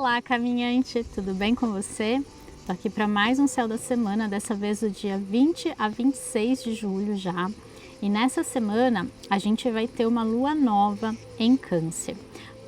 Olá, caminhante, tudo bem com você? Tô aqui para mais um Céu da Semana, dessa vez do dia 20 a 26 de julho já. E nessa semana a gente vai ter uma lua nova em Câncer.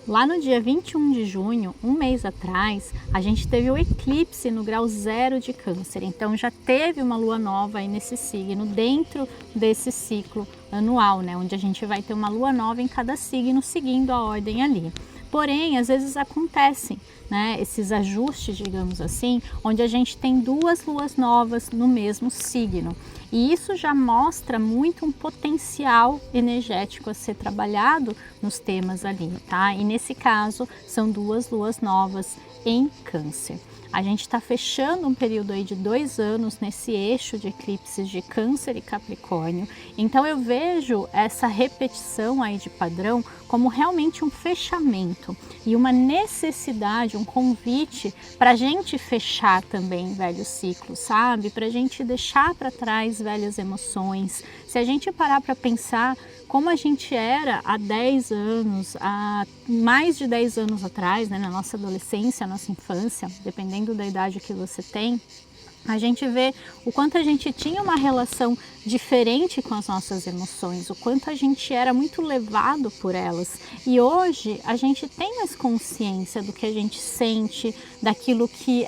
Lá no dia 21 de junho, um mês atrás, a gente teve o eclipse no grau 0 de Câncer. Então já teve uma lua nova aí nesse signo, dentro desse ciclo anual, né? Onde a gente vai ter uma lua nova em cada signo, seguindo a ordem ali. Porém, às vezes acontecem, né, esses ajustes, digamos assim, onde a gente tem duas luas novas no mesmo signo. E isso já mostra muito um potencial energético a ser trabalhado nos temas ali, tá? E nesse caso, são duas luas novas em Câncer. A gente está fechando um período aí de 2 anos nesse eixo de eclipses de Câncer e Capricórnio. Então eu vejo essa repetição aí de padrão como realmente um fechamento e uma necessidade, um convite para a gente fechar também velhos ciclos, sabe? Para a gente deixar para trás velhas emoções. Se a gente parar para pensar como a gente era há 10 anos, há mais de 10 anos atrás, né, na nossa adolescência, nossa infância, dependendo da idade que você tem, a gente vê o quanto a gente tinha uma relação diferente com as nossas emoções, o quanto a gente era muito levado por elas. E hoje a gente tem mais consciência do que a gente sente, daquilo que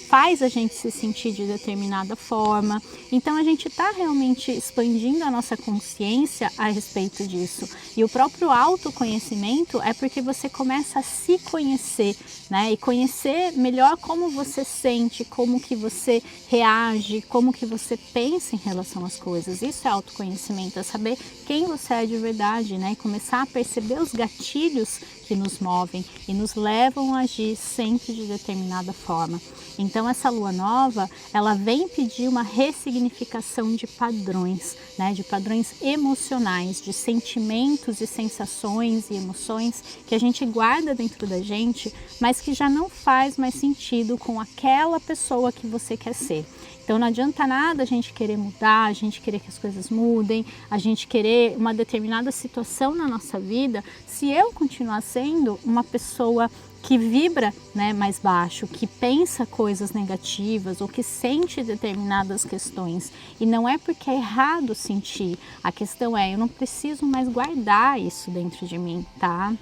faz a gente se sentir de determinada forma. Então a gente está realmente expandindo a nossa consciência a respeito disso. E o próprio autoconhecimento é porque você começa a se conhecer, né? E conhecer melhor como você sente, como que você reage, como que você pensa em relação às coisas. Isso é autoconhecimento, é saber quem você é de verdade, né? E começar a perceber os gatilhos que nos movem e nos levam a agir sempre de determinada forma. Então essa lua nova, ela vem pedir uma ressignificação de padrões, né? De padrões emocionais, de sentimentos e sensações e emoções que a gente guarda dentro da gente, mas que já não faz mais sentido com aquela pessoa que você quer ser. Então não adianta nada a gente querer mudar, a gente querer que as coisas mudem, a gente querer uma determinada situação na nossa vida, se eu continuar sendo uma pessoa que vibra, né, mais baixo, que pensa coisas negativas ou que sente determinadas questões. E não é porque é errado sentir, a questão é, eu não preciso mais guardar isso dentro de mim, tá?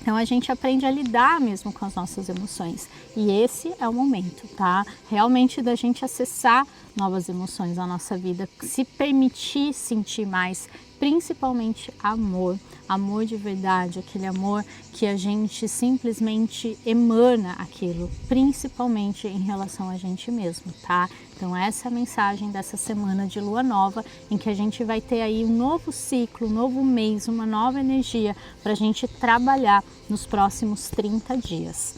Então a gente aprende a lidar mesmo com as nossas emoções e esse é o momento, tá? Realmente da gente acessar novas emoções na nossa vida, se permitir sentir mais, principalmente amor, amor de verdade, aquele amor que a gente simplesmente emana aquilo, principalmente em relação a gente mesmo, tá? Então essa é a mensagem dessa semana de lua nova, em que a gente vai ter aí um novo ciclo, um novo mês, uma nova energia para a gente trabalhar nos próximos 30 dias.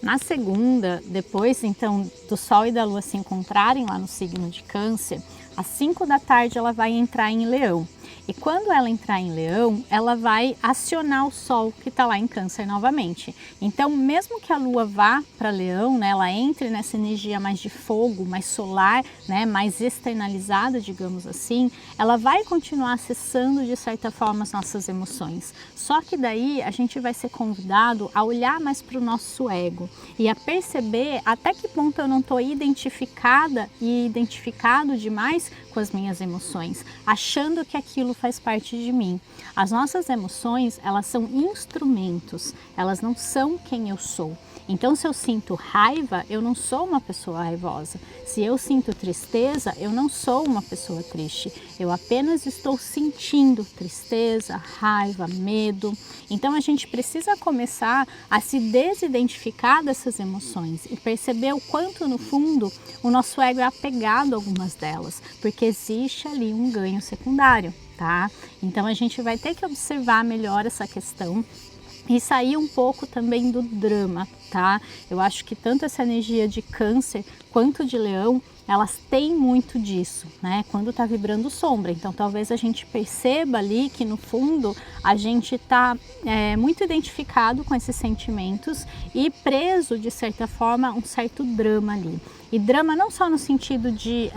Na segunda, depois então do Sol e da Lua se encontrarem lá no signo de Câncer, às 5 da tarde ela vai entrar em Leão. E quando ela entrar em Leão, ela vai acionar o Sol que está lá em Câncer novamente. Então, mesmo que a Lua vá para Leão, né, ela entre nessa energia mais de fogo, mais solar, né, mais externalizada, digamos assim, ela vai continuar acessando de certa forma as nossas emoções. Só que daí a gente vai ser convidado a olhar mais para o nosso ego e a perceber até que ponto eu não estou identificada e identificado demais com as minhas emoções, achando que aquilo faz parte de mim. As nossas emoções, elas são instrumentos, elas não são quem eu sou. Então, se eu sinto raiva, eu não sou uma pessoa raivosa. Se eu sinto tristeza, eu não sou uma pessoa triste. Eu apenas estou sentindo tristeza, raiva, medo. Então, a gente precisa começar a se desidentificar dessas emoções e perceber o quanto, no fundo, o nosso ego é apegado a algumas delas, porque existe ali um ganho secundário, tá? Então, a gente vai ter que observar melhor essa questão e sair um pouco também do drama, tá? Eu acho que tanto essa energia de Câncer quanto de Leão elas têm muito disso, né? Quando tá vibrando sombra. Então talvez a gente perceba ali que no fundo a gente tá muito identificado com esses sentimentos e preso de certa forma a um certo drama ali. E drama não só no sentido de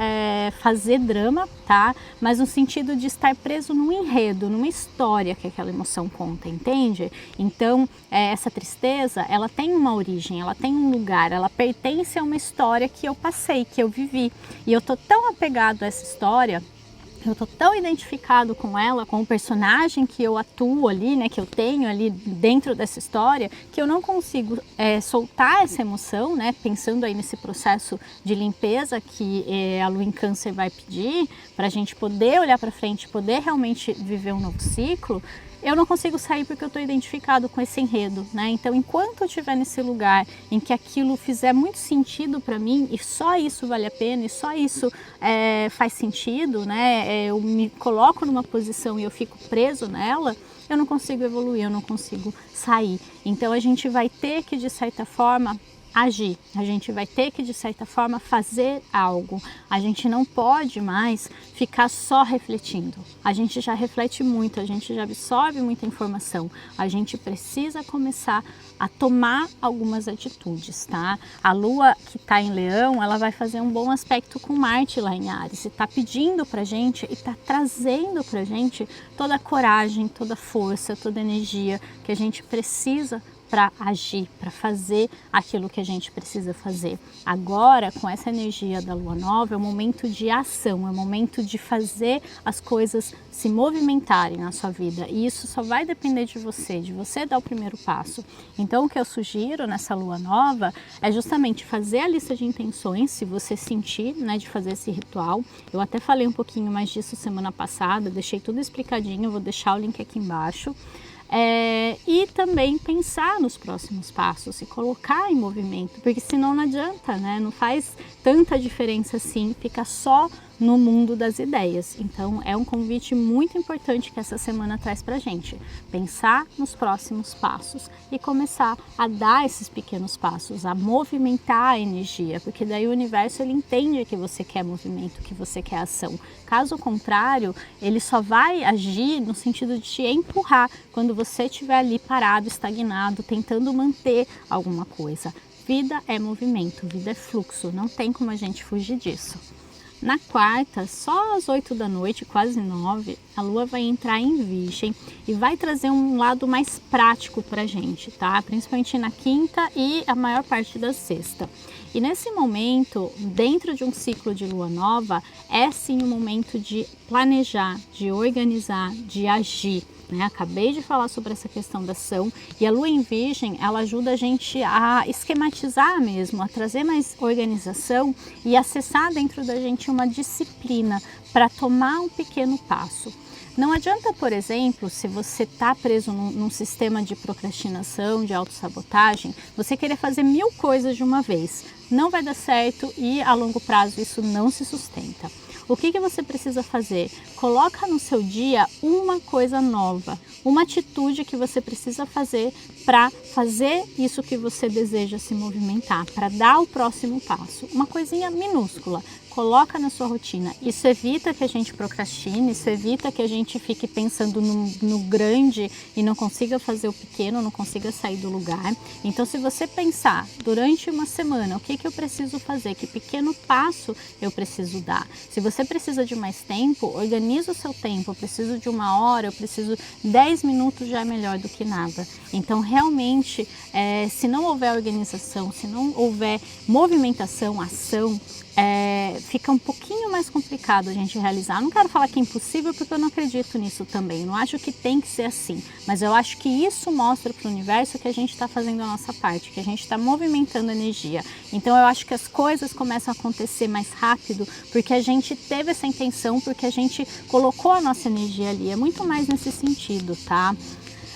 fazer drama, tá? Mas no sentido de estar preso num enredo, numa história que aquela emoção conta, entende? Então, essa tristeza, ela tem uma origem, ela tem um lugar, ela pertence a uma história que eu passei, que eu vivi. E eu tô tão apegado a essa história, eu tô tão identificado com ela, com o personagem que eu atuo ali, né, que eu tenho ali dentro dessa história, que eu não consigo soltar essa emoção, né, pensando aí nesse processo de limpeza que a Lua em Câncer vai pedir, para a gente poder olhar para frente, poder realmente viver um novo ciclo. Eu não consigo sair porque eu estou identificado com esse enredo, né? Então, enquanto eu estiver nesse lugar em que aquilo fizer muito sentido para mim e só isso vale a pena e só isso faz sentido, né? Eu me coloco numa posição e eu fico preso nela, eu não consigo evoluir, eu não consigo sair. Então, a gente vai ter que, de certa forma, agir, a gente vai ter que de certa forma fazer algo, a gente não pode mais ficar só refletindo, a gente já reflete muito, a gente já absorve muita informação, a gente precisa começar a tomar algumas atitudes, tá? A Lua que está em Leão, ela vai fazer um bom aspecto com Marte lá em Áries, e está pedindo pra gente e está trazendo pra gente toda a coragem, toda a força, toda a energia que a gente precisa para agir, para fazer aquilo que a gente precisa fazer. Agora, com essa energia da Lua Nova, é o momento de ação, é o momento de fazer as coisas se movimentarem na sua vida. E isso só vai depender de você dar o primeiro passo. Então, o que eu sugiro nessa Lua Nova é justamente fazer a lista de intenções, se você sentir, né, de fazer esse ritual. Eu até falei um pouquinho mais disso semana passada, deixei tudo explicadinho, vou deixar o link aqui embaixo. E também pensar nos próximos passos e colocar em movimento, porque senão não adianta, né? Não faz tanta diferença assim, fica só no mundo das ideias. Então é um convite muito importante que essa semana traz pra gente, pensar nos próximos passos e começar a dar esses pequenos passos, a movimentar a energia, porque daí o universo ele entende que você quer movimento, que você quer ação. Caso contrário, ele só vai agir no sentido de te empurrar quando você estiver ali parado, estagnado, tentando manter alguma coisa. Vida é movimento, vida é fluxo, não tem como a gente fugir disso. Na quarta, só às 8 da noite, quase 9, a Lua vai entrar em Virgem e vai trazer um lado mais prático pra gente, tá? Principalmente na quinta e a maior parte da sexta. E nesse momento, dentro de um ciclo de Lua Nova, é sim um momento de planejar, de organizar, de agir. Acabei de falar sobre essa questão da ação e a Lua em Virgem, ela ajuda a gente a esquematizar mesmo, a trazer mais organização e acessar dentro da gente uma disciplina para tomar um pequeno passo. Não adianta, por exemplo, se você está preso num sistema de procrastinação, de autossabotagem, você querer fazer 1000 coisas de uma vez. Não vai dar certo e a longo prazo isso não se sustenta. O que você precisa fazer? Coloca no seu dia uma coisa nova, uma atitude que você precisa fazer para fazer isso que você deseja se movimentar, para dar o próximo passo. Uma coisinha minúscula. Coloca na sua rotina. Isso evita que a gente procrastine, isso evita que a gente fique pensando no grande e não consiga fazer o pequeno, não consiga sair do lugar. Então, se você pensar durante uma semana, o que eu preciso fazer, que pequeno passo eu preciso dar. Se você precisa de mais tempo, organiza o seu tempo. Eu preciso de 1 hora, eu preciso 10 minutos, já é melhor do que nada. Então, realmente, se não houver organização, se não houver movimentação, ação, fica um pouquinho mais complicado a gente realizar. Não quero falar que é impossível porque eu não acredito nisso também, não acho que tem que ser assim, mas eu acho que isso mostra para o universo que a gente está fazendo a nossa parte, que a gente está movimentando a energia. Então eu acho que as coisas começam a acontecer mais rápido porque a gente teve essa intenção, porque a gente colocou a nossa energia ali, é muito mais nesse sentido, tá?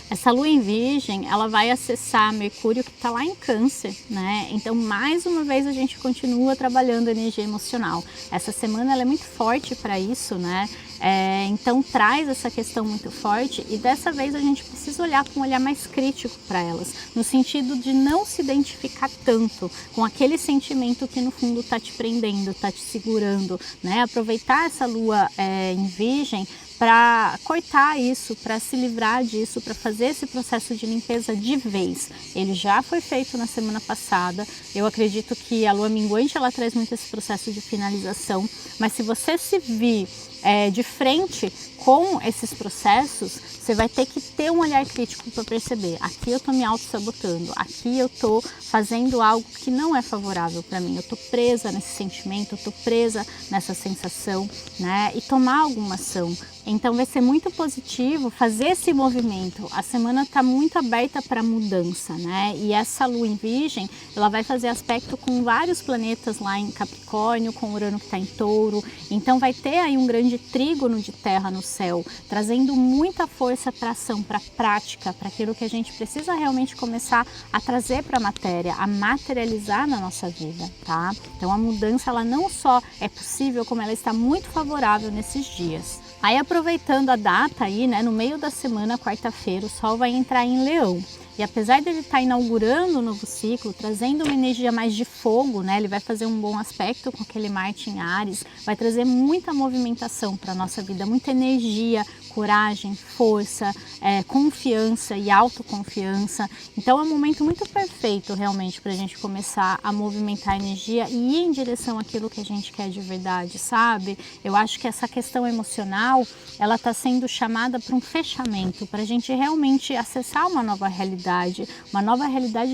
Essa lua em Virgem, ela vai acessar Mercúrio que está lá em Câncer, né? Então, mais uma vez, a gente continua trabalhando a energia emocional. Essa semana ela é muito forte para isso, né? Então traz essa questão muito forte e dessa vez a gente precisa olhar com um olhar mais crítico para elas, no sentido de não se identificar tanto com aquele sentimento que no fundo está te prendendo, está te segurando, né? Aproveitar essa lua em Virgem para cortar isso, para se livrar disso, para fazer esse processo de limpeza de vez. Ele já foi feito na semana passada. Eu acredito que a lua minguante ela traz muito esse processo de finalização, mas se você se vir de frente com esses processos, você vai ter que ter um olhar crítico para perceber, aqui eu estou me auto-sabotando, aqui eu estou fazendo algo que não é favorável para mim, eu estou presa nesse sentimento, eu estou presa nessa sensação, né? E tomar alguma ação. Então vai ser muito positivo fazer esse movimento. A semana está muito aberta para mudança, né? E essa lua em Virgem, ela vai fazer aspecto com vários planetas lá em Capricórnio, com Urano que está em Touro. Então vai ter aí um grande trígono de terra no céu, trazendo muita força para ação, para prática, para aquilo que a gente precisa realmente começar a trazer para a matéria, a materializar na nossa vida, tá? Então a mudança ela não só é possível, como ela está muito favorável nesses dias. Aí aproveitando a data aí, né, no meio da semana, quarta-feira, o Sol vai entrar em Leão. E apesar dele estar inaugurando um novo ciclo, trazendo uma energia mais de fogo, né, ele vai fazer um bom aspecto com aquele Marte em Áries, vai trazer muita movimentação para a nossa vida, muita energia, coragem, força, confiança e autoconfiança. Então é um momento muito perfeito realmente para a gente começar a movimentar a energia e ir em direção àquilo que a gente quer de verdade, sabe? Eu acho que essa questão emocional, ela está sendo chamada para um fechamento, para a gente realmente acessar uma nova realidade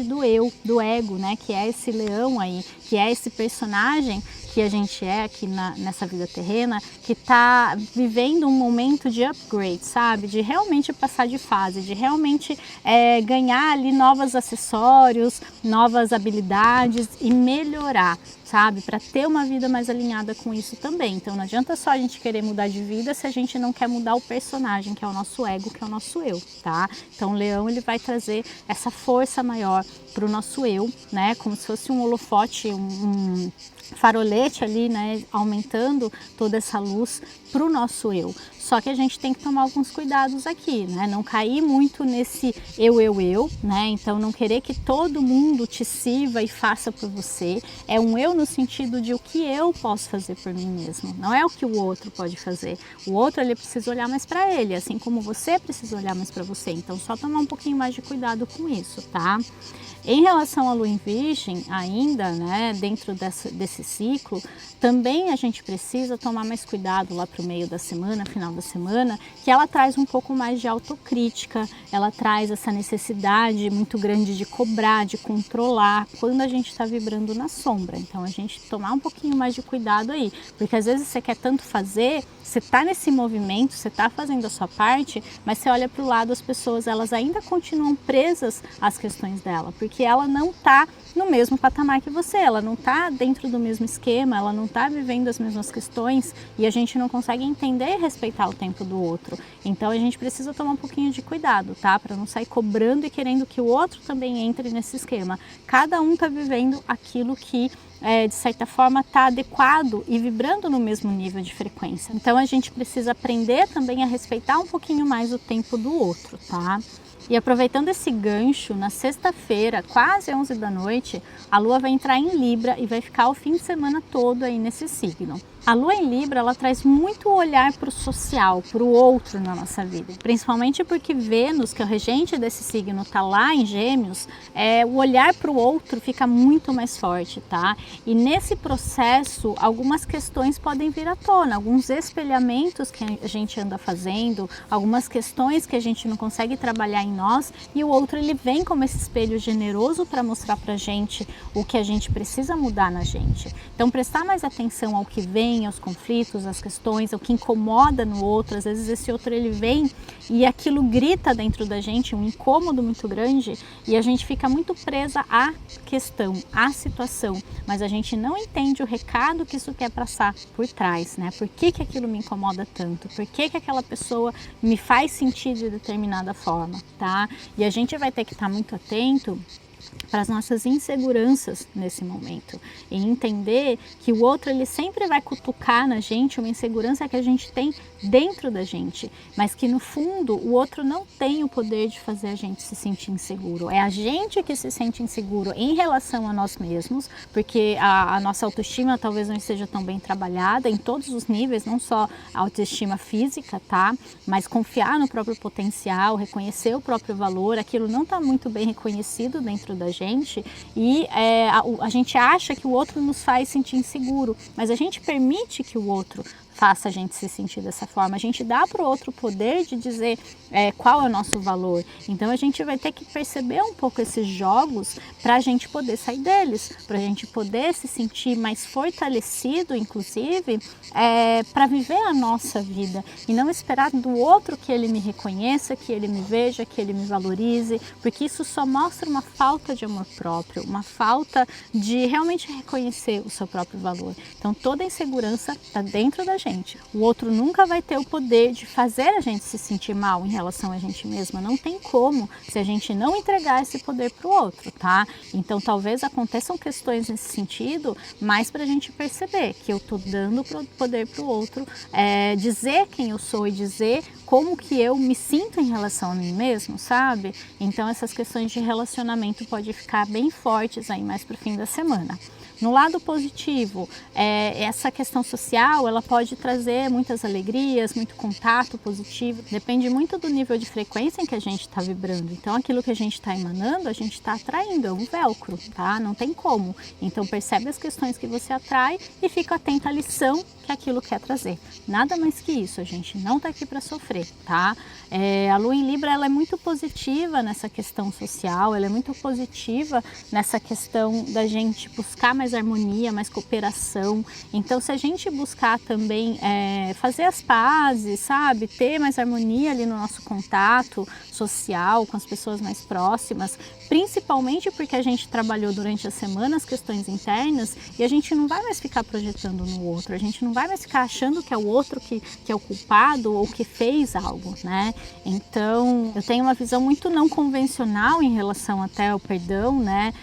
do eu, do ego, né? Que é esse leão aí, que é esse personagem que a gente é aqui nessa vida terrena, que está vivendo um momento de upgrade, sabe? De realmente passar de fase, de realmente ganhar ali novos acessórios, novas habilidades e melhorar, sabe? Para ter uma vida mais alinhada com isso também. Então não adianta só a gente querer mudar de vida se a gente não quer mudar o personagem, que é o nosso ego, que é o nosso eu, tá? Então o leão ele vai trazer essa força maior para o nosso eu, né? Como se fosse um holofote, um farolete ali, né? Aumentando toda essa luz para o nosso eu. Só que a gente tem que tomar alguns cuidados aqui, né? Não cair muito nesse eu, né? Então não querer que todo mundo te sirva e faça por você. É um eu no sentido de o que eu posso fazer por mim mesmo. Não é o que o outro pode fazer. O outro ele precisa olhar mais para ele, assim como você precisa olhar mais para você. Então só tomar um pouquinho mais de cuidado com isso, tá? Em relação à lua em Virgem, ainda, né, dentro desse ciclo, também a gente precisa tomar mais cuidado lá para o meio da semana, final da semana, que ela traz um pouco mais de autocrítica, ela traz essa necessidade muito grande de cobrar, de controlar, quando a gente está vibrando na sombra. Então a gente tomar um pouquinho mais de cuidado aí, porque às vezes você quer tanto fazer, você está nesse movimento, você está fazendo a sua parte, mas você olha para o lado, as pessoas elas ainda continuam presas às questões dela, porque ela não está no mesmo patamar que você, ela não está dentro do mesmo esquema, ela não está vivendo as mesmas questões e a gente não consegue entender e respeitar o tempo do outro. Então a gente precisa tomar um pouquinho de cuidado, tá? Para não sair cobrando e querendo que o outro também entre nesse esquema. Cada um está vivendo aquilo que de certa forma está adequado e vibrando no mesmo nível de frequência. Então a gente precisa aprender também a respeitar um pouquinho mais o tempo do outro, tá? E aproveitando esse gancho, na sexta-feira, quase 11 da noite, a Lua vai entrar em Libra e vai ficar o fim de semana todo aí nesse signo. A Lua em Libra, ela traz muito olhar para o social, para o outro na nossa vida. Principalmente porque Vênus, que é o regente desse signo, está lá em Gêmeos, o olhar para o outro fica muito mais forte, tá? E nesse processo, algumas questões podem vir à tona, alguns espelhamentos que a gente anda fazendo, algumas questões que a gente não consegue trabalhar em nós, e o outro ele vem como esse espelho generoso para mostrar para a gente o que a gente precisa mudar na gente. Então prestar mais atenção ao que vem, vem, os conflitos, as questões, o que incomoda no outro. Às vezes esse outro ele vem e aquilo grita dentro da gente, um incômodo muito grande, e a gente fica muito presa à questão, à situação, mas a gente não entende o recado que isso quer passar por trás, né? Por que aquilo me incomoda tanto? Por que aquela pessoa me faz sentir de determinada forma, tá? E a gente vai ter que estar muito atento para as nossas inseguranças nesse momento e entender que o outro ele sempre vai cutucar na gente uma insegurança que a gente tem dentro da gente, mas que no fundo o outro não tem o poder de fazer a gente se sentir inseguro. É a gente que se sente inseguro em relação a nós mesmos, porque a nossa autoestima talvez não esteja tão bem trabalhada em todos os níveis, não só a autoestima física, tá? Mas confiar no próprio potencial, reconhecer o próprio valor, aquilo não está muito bem reconhecido dentro da gente e a gente acha que o outro nos faz sentir inseguro, mas a gente permite que o outro faça a gente se sentir dessa forma, a gente dá para o outro o poder de dizer qual é o nosso valor. Então a gente vai ter que perceber um pouco esses jogos para a gente poder sair deles, para a gente poder se sentir mais fortalecido, inclusive, para viver a nossa vida e não esperar do outro que ele me reconheça, que ele me veja, que ele me valorize, porque isso só mostra uma falta de amor próprio, uma falta de realmente reconhecer o seu próprio valor. Então toda insegurança está dentro da gente. O outro nunca vai ter o poder de fazer a gente se sentir mal em relação a gente mesma. Não tem como se a gente não entregar esse poder para o outro, tá? Então talvez aconteçam questões nesse sentido, mas para a gente perceber que eu estou dando poder para o outro, dizer quem eu sou e dizer como que eu me sinto em relação a mim mesmo, sabe? Então essas questões de relacionamento podem ficar bem fortes aí mais para o fim da semana. No lado positivo, essa questão social, ela pode trazer muitas alegrias, muito contato positivo, depende muito do nível de frequência em que a gente está vibrando. Então aquilo que a gente está emanando, a gente está atraindo, é um velcro, tá? Não tem como. Então percebe as questões que você atrai e fica atento à lição que aquilo quer trazer. Nada mais que isso, a gente não está aqui para sofrer, tá? A Lua em Libra, ela é muito positiva nessa questão social, ela é muito positiva nessa questão da gente buscar mais harmonia, mais cooperação. Então se a gente buscar também fazer as pazes, sabe? Ter mais harmonia ali no nosso contato social com as pessoas mais próximas, principalmente porque a gente trabalhou durante a semana as questões internas e a gente não vai mais ficar projetando no outro, a gente não vai mais ficar achando que é o outro que é o culpado ou que fez algo, né? Então eu tenho uma visão muito não convencional em relação até ao perdão, né?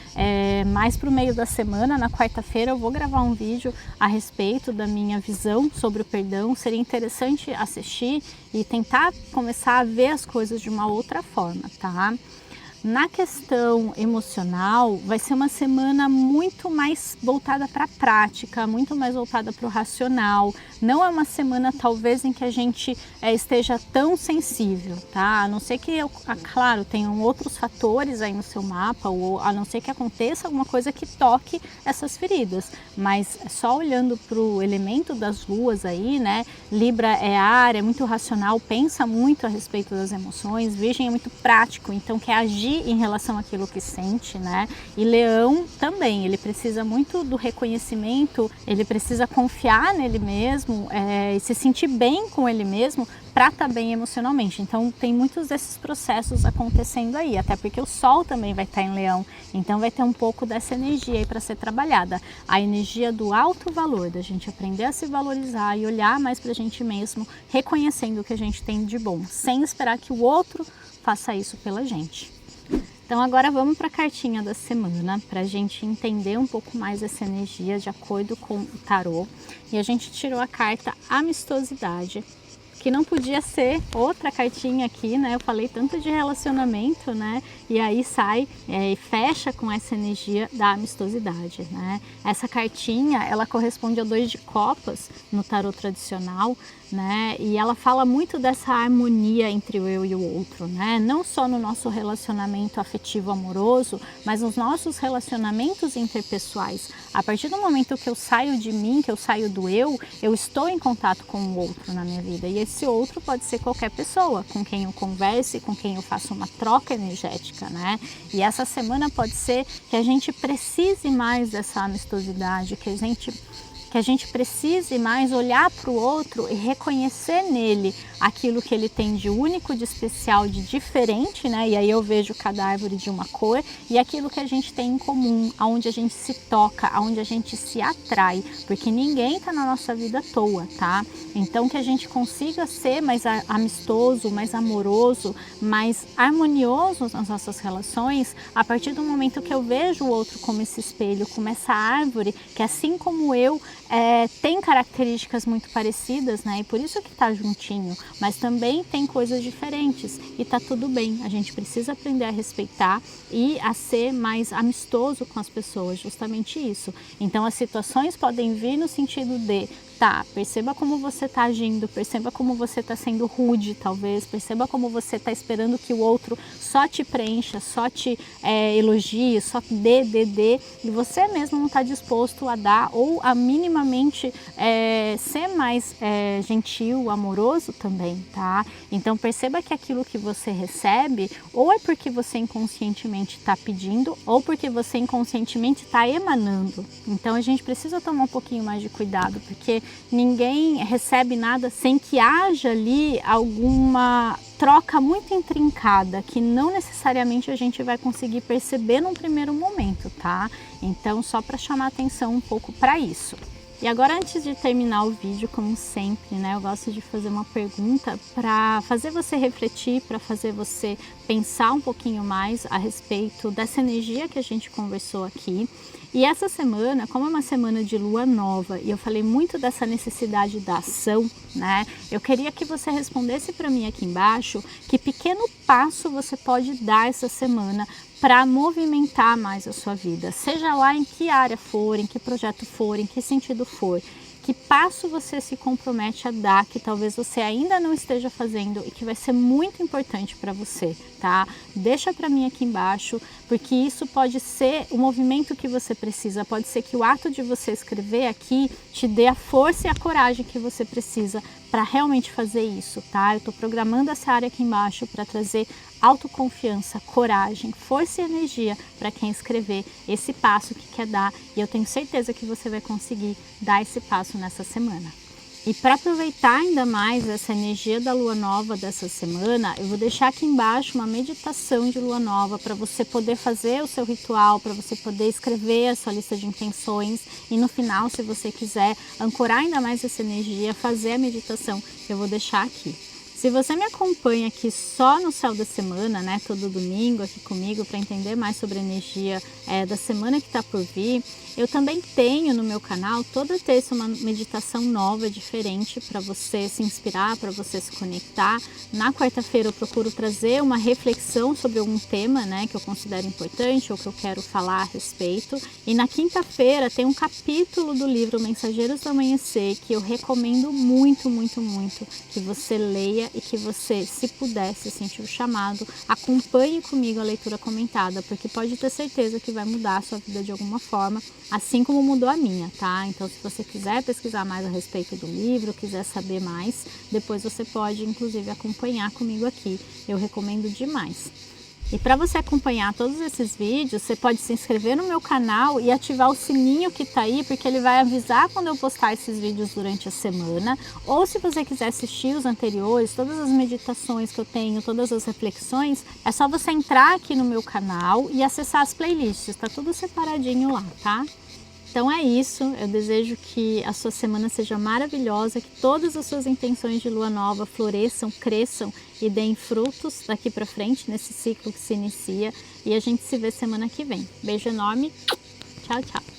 Mais pro meio da semana, na quarta-feira, eu vou gravar um vídeo a respeito da minha visão sobre o perdão. Seria interessante assistir e tentar começar a ver as coisas de uma outra forma, tá? Na questão emocional, vai ser uma semana muito mais voltada para a prática, muito mais voltada para o racional. Não é uma semana, talvez, em que a gente esteja tão sensível, tá? A não ser que, claro, tenham outros fatores aí no seu mapa, ou a não ser que aconteça alguma coisa que toque essas feridas. Mas só olhando para o elemento das luas aí, né? Libra é ar, é muito racional, pensa muito a respeito das emoções. Virgem é muito prático, então quer agir em relação àquilo que sente, né? E Leão também, ele precisa muito do reconhecimento, ele precisa confiar nele mesmo e se sentir bem com ele mesmo para estar bem emocionalmente. Então tem muitos desses processos acontecendo aí, até porque o Sol também vai estar em Leão, então vai ter um pouco dessa energia aí para ser trabalhada. A energia do alto valor, da gente aprender a se valorizar e olhar mais para a gente mesmo, reconhecendo o que a gente tem de bom, sem esperar que o outro faça isso pela gente. Então agora vamos para a cartinha da semana, para a gente entender um pouco mais essa energia de acordo com o tarô. E a gente tirou a carta Amistosidade, que não podia ser outra cartinha aqui, né? Eu falei tanto de relacionamento, né? E aí sai e fecha com essa energia da amistosidade, né? Essa cartinha, ela corresponde ao 2 de copas no tarô tradicional, né? E ela fala muito dessa harmonia entre o eu e o outro, né? Não só no nosso relacionamento afetivo amoroso, mas nos nossos relacionamentos interpessoais. A partir do momento que eu saio de mim, que eu saio do eu estou em contato com o outro na minha vida. E esse outro pode ser qualquer pessoa com quem eu converse, com quem eu faça uma troca energética, né? E essa semana pode ser que a gente precise mais dessa amistosidade, que a gente que a gente precise mais olhar para o outro e reconhecer nele aquilo que ele tem de único, de especial, de diferente, né? E aí eu vejo cada árvore de uma cor, e aquilo que a gente tem em comum, aonde a gente se toca, aonde a gente se atrai, porque ninguém está na nossa vida à toa, tá? Então que a gente consiga ser mais amistoso, mais amoroso, mais harmonioso nas nossas relações, a partir do momento que eu vejo o outro como esse espelho, como essa árvore, que assim como eu, tem características muito parecidas, né? E por isso que tá juntinho, mas também tem coisas diferentes e tá tudo bem. A gente precisa aprender a respeitar e a ser mais amistoso com as pessoas, justamente isso. Então as situações podem vir no sentido de perceba como você está agindo, perceba como você está sendo rude, talvez, perceba como você está esperando que o outro só te preencha, só te elogie, só dê, e você mesmo não está disposto a dar ou a minimamente ser mais gentil, amoroso também, tá? Então perceba que aquilo que você recebe, ou é porque você inconscientemente está pedindo, ou porque você inconscientemente está emanando. Então a gente precisa tomar um pouquinho mais de cuidado, porque ninguém recebe nada sem que haja ali alguma troca muito intrincada, que não necessariamente a gente vai conseguir perceber num primeiro momento, tá? Então, só para chamar atenção um pouco para isso. E agora, antes de terminar o vídeo, como sempre, né, eu gosto de fazer uma pergunta para fazer você refletir, para fazer você pensar um pouquinho mais a respeito dessa energia que a gente conversou aqui. E essa semana, como é uma semana de lua nova e eu falei muito dessa necessidade da ação, né? Eu queria que você respondesse para mim aqui embaixo que pequeno passo você pode dar essa semana para movimentar mais a sua vida, seja lá em que área for, em que projeto for, em que sentido for. Que passo você se compromete a dar, que talvez você ainda não esteja fazendo e que vai ser muito importante para você, tá? Deixa para mim aqui embaixo, porque isso pode ser o movimento que você precisa, pode ser que o ato de você escrever aqui te dê a força e a coragem que você precisa para realmente fazer isso, tá? Eu tô programando essa área aqui embaixo para trazer autoconfiança, coragem, força e energia para quem escrever esse passo que quer dar, e eu tenho certeza que você vai conseguir dar esse passo nessa semana. E para aproveitar ainda mais essa energia da lua nova dessa semana, eu vou deixar aqui embaixo uma meditação de lua nova para você poder fazer o seu ritual, para você poder escrever a sua lista de intenções e no final, se você quiser ancorar ainda mais essa energia, fazer a meditação, eu vou deixar aqui. Se você me acompanha aqui só no Céu da Semana, né, todo domingo aqui comigo para entender mais sobre a energia da semana que está por vir, eu também tenho no meu canal toda terça uma meditação nova, diferente, para você se inspirar, para você se conectar. Na quarta-feira eu procuro trazer uma reflexão sobre algum tema, né, que eu considero importante ou que eu quero falar a respeito. E na quinta-feira tem um capítulo do livro Mensageiros do Amanhecer que eu recomendo muito, muito, muito que você leia e que você, se puder, se sentir o chamado, acompanhe comigo a leitura comentada, porque pode ter certeza que vai mudar a sua vida de alguma forma, assim como mudou a minha, tá? Então, se você quiser pesquisar mais a respeito do livro, quiser saber mais, depois você pode, inclusive, acompanhar comigo aqui. Eu recomendo demais. E para você acompanhar todos esses vídeos, você pode se inscrever no meu canal e ativar o sininho que está aí, porque ele vai avisar quando eu postar esses vídeos durante a semana. Ou se você quiser assistir os anteriores, todas as meditações que eu tenho, todas as reflexões, é só você entrar aqui no meu canal e acessar as playlists, está tudo separadinho lá, tá? Então é isso, eu desejo que a sua semana seja maravilhosa, que todas as suas intenções de lua nova floresçam, cresçam e deem frutos daqui para frente, nesse ciclo que se inicia. E a gente se vê semana que vem. Beijo enorme, tchau, tchau!